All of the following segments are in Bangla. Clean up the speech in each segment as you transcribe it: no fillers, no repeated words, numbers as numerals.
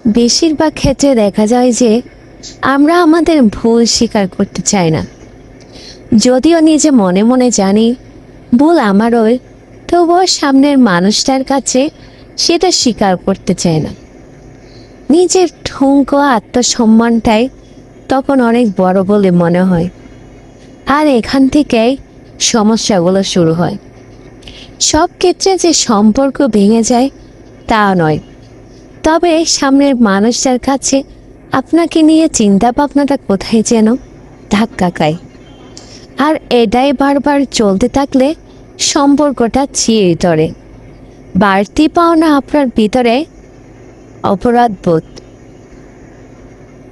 বেশিরভাগ ক্ষেত্রে দেখা যায় যে আমরা আমাদের ভুল স্বীকার করতে চাই না। যদিও নিজে মনে মনে জানি ভুল আমারই, তবুও সামনের মানুষটার কাছে সেটা স্বীকার করতে চায় না। নিজের ঠুনকো আত্মসম্মানটাই তখন অনেক বড় বলে মনে হয়। আর এখান থেকেই সমস্যাগুলো শুরু হয়। সব ক্ষেত্রে যে সম্পর্ক ভেঙে যায় তা নয়, তবে সামনের মানুষটার কাছে আপনাকে নিয়ে চিন্তা ভাবনাটা কোথায় যেন ধাক্কা খায়। আর এটাই বারবার চলতে থাকলে সম্পর্কটা ছিঁড়ে ধরে। বাড়তি পাওনা আপনার ভিতরে অপরাধ বোধ,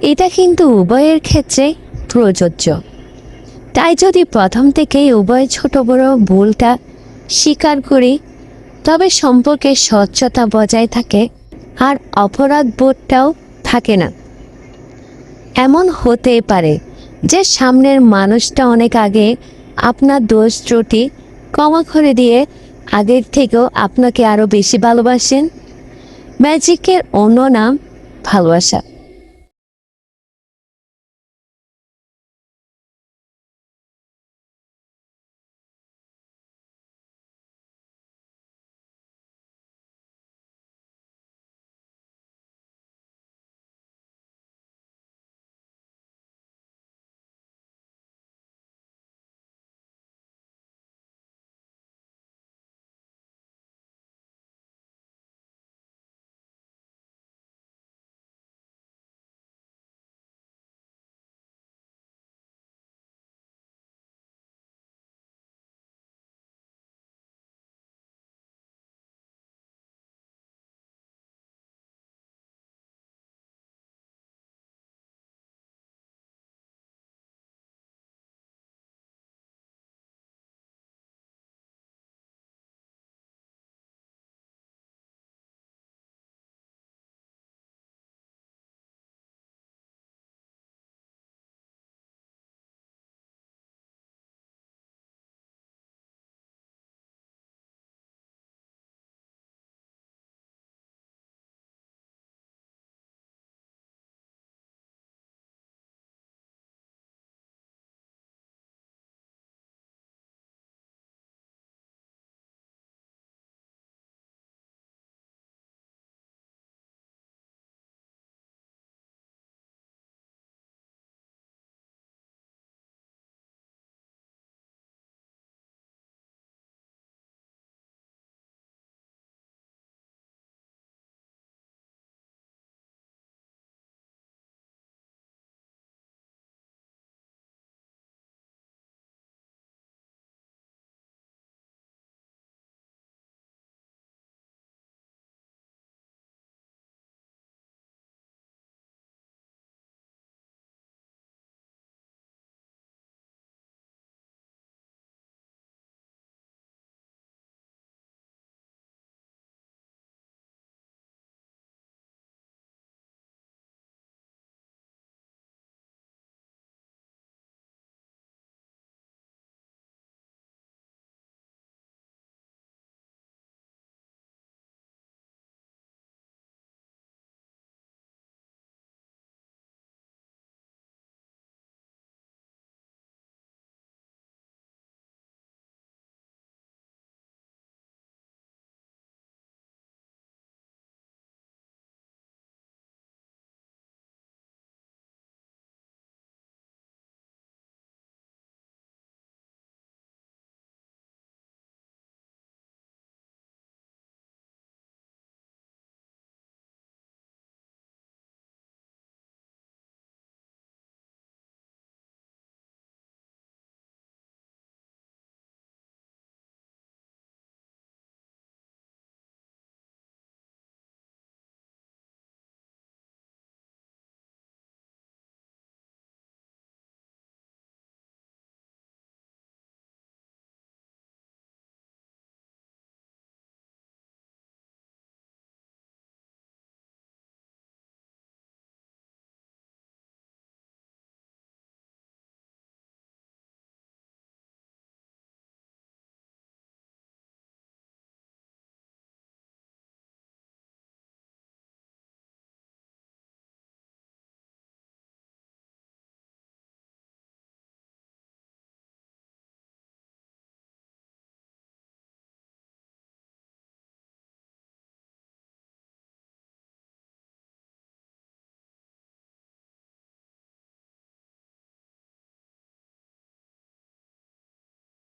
এটা কিন্তু উভয়ের ক্ষেত্রে প্রযোজ্য। তাই যদি প্রথম থেকেই উভয় ছোট বড় ভুলটা স্বীকার করি, তবে সম্পর্কে স্বচ্ছতা বজায় থাকে আর অপরাধ বোধটাও থাকে না। এমন হতেই পারে যে সামনের মানুষটা অনেক আগে আপনার দোষ ত্রুটি ক্ষমা করে দিয়ে আগের থেকেও আপনাকে আরও বেশি ভালোবাসেন। ম্যাজিকের অন্য নাম ভালোবাসা।